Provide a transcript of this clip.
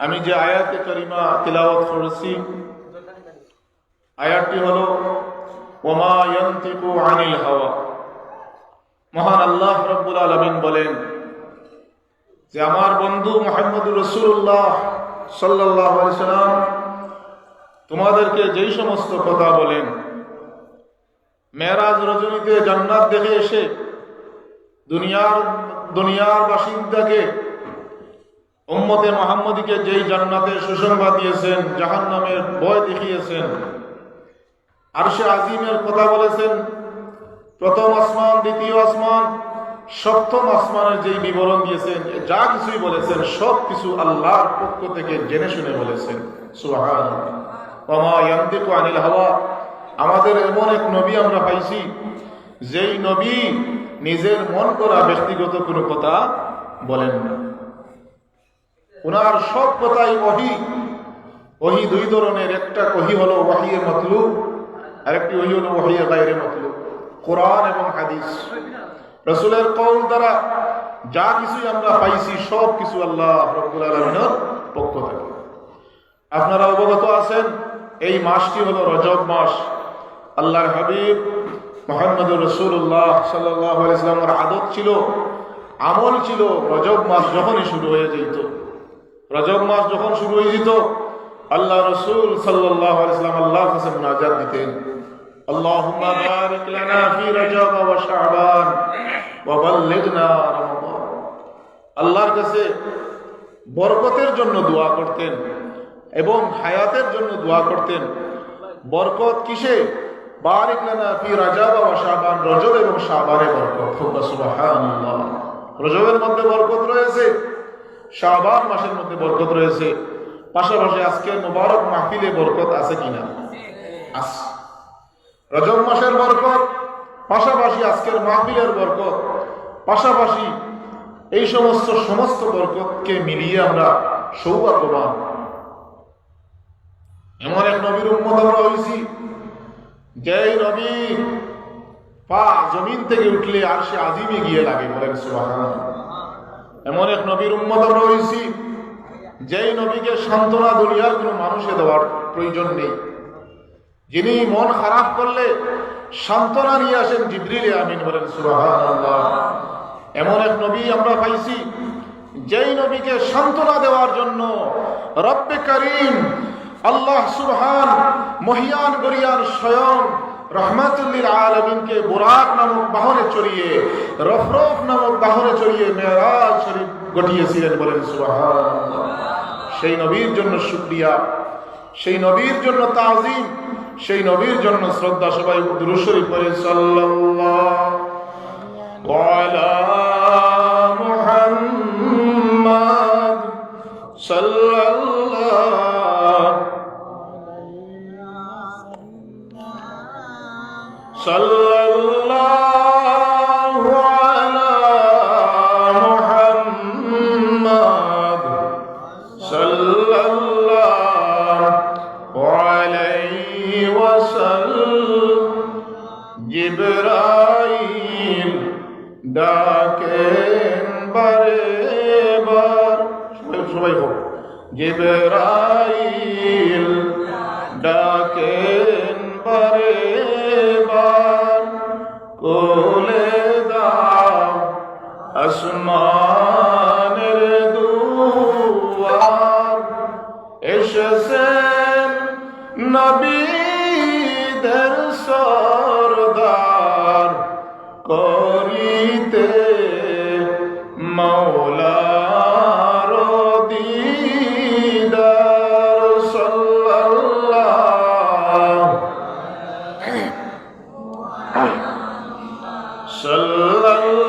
আমি যে আয়াতে কারিমা তিলাওয়াত করেছি আয়াতটি হলো ওমা ইয়ানতিকু আনিল হাওয়া। মহান আল্লাহ রাব্বুল আলামিন বলেন যে আমার বন্ধু মুহাম্মদুর রাসূলুল্লাহ সাল্লাল্লাহু আলাইহি সাল্লাম তোমাদেরকে যেই সমস্ত কথা বলেন, মেরাজ রজনীতে জান্নাত দেখে এসে দুনিয়ার বাসিন্দাকে উম্মতে মুহাম্মদীকে যেই জান্নাতের সুসংবাদ দিয়েছেন, জাহান্নামের ভয় দেখিয়েছেন, আরশে আজিমের কথা বলেছেন, প্রথম আসমান, দ্বিতীয় আসমান, সপ্তম আসমানের যেই বিবরণ দিয়েছেন, যা কিছুই বলেছেন সব কিছু আল্লাহর পক্ষ থেকে জেনে শুনে বলেছেন। সুবহানাল্লাহ। ওমা ইয়ানতিকু আনিল হাওয়া। আমাদের এমন এক নবী আমরা পাইছি যেই নবী নিজের মন করা ব্যক্তিগত কোনো কথা বলেন না। ওনার সব কথাই ওহী। ওহী দুই ধরনের, একটা ওহী হলো ওহীয়ে মাতলুব, আরেকটি ওহী হলো ওহীয়ে গায়রে মাতলুব। কোরআন এবং হাদিস, রাসূলের কওল দ্বারা যা কিছুই আমরা পাইছি সব কিছু আল্লাহ রাব্বুল আলামিনের পক্ষ থেকে। আপনারা অবগত আছেন এই মাসটি হলো রজব মাস। আল্লাহর হাবিব মুহাম্মদুর রাসূলুল্লাহ সাল্লাল্লাহু আলাইহি ওয়াসাল্লামের আদত ছিল, আমল ছিল, রজব মাস যখনই শুরু হয়ে যেত, রজব মাস যখন শুরু হয়ে যেত আল্লাহ রাসূল সাল্লাল্লাহু আলাইহি ওয়াসাল্লাম আল্লাহর কাছে মুনাজাত দিতেন, আল্লাহুম্মা বারিক লানা ফি রজব ওয়া শাবান ওয়া বাল্লিগনা রমাদান। আল্লাহর কাছে বরকতের জন্য দোয়া করতেন এবং হায়াতের জন্য দোয়া করতেন। বরকত কিসে? বারিক লানা ফি রজব ওয়া শাবান, রজব এবং শাবানে বরকত। সুবহানাল্লাহ। রজবের মধ্যে বরকত রয়েছে, শাবান মাসের মধ্যে বরকত রয়েছে, পাশাপাশি আজকের মুবারক মাহফিলে বরকত আছে কিনা? আছে। রজব মাসের বরকত, পাশাপাশি আজকের মাহফিলের বরকত, পাশাপাশি এই সমস্ত বরকতকে মিলিয়ে আমরা সৌভাগ্যবান। এমন এক নবীর উম্মত আমরা হয়েছি যেই নবী পা জমিন থেকে উঠলে আরশে আজিমে গিয়ে লাগে, বলেন সুবহানাল্লাহ। এমন এক নবীর উম্মত আমরা হয়েছি যেই নবীকে সান্ত্বনা দুনিয়ার কোনো মানুষে দেওয়ার প্রয়োজন নেই, যিনি মন খারাপ করলে সান্ত্বনা নিয়ে আসেন জিবরিল আমিন, বলেন সুবহানাল্লাহ। এমন এক নবী আমরা পাইছি যেই নবীকে সান্ত্বনা দেওয়ার জন্য রব্বে কারীম আল্লাহ সুবহান মহিয়ান গরিয়ান স্বয়ং রহমাতুল লিল আলামিনকে বুরাক নামক বাহনে চড়িয়ে, রফরফ নামক বাহনে চড়িয়ে মেরাজ শরীফ ঘটিয়েছিলেন, বলেন সুবহানাল্লাহ। সেই নবীর জন্য শুকরিয়া, সেই নবীর জন্য তাজিম, সেই নবীর জন্য শ্রদ্ধা। সবাই দুরূদ শরীফ পড়ে সাল্লাল্লাহু আলা মুহাম্মাদ সাল্লাল্লাহু আলা মুহাম্মাদ সাল্লাল্লাহু আলাইহি ওয়াসাল্লাম। জিবরাইল ডাকেন বারে বার, সবাই হোক, জিবরাইল ডাকেন বারে বার, কোলে দাও আসমানের দুয়ার, এসেছেন নবীদের সরদার, করিতে মাওলার দিদার। সাল্লাল্লাহু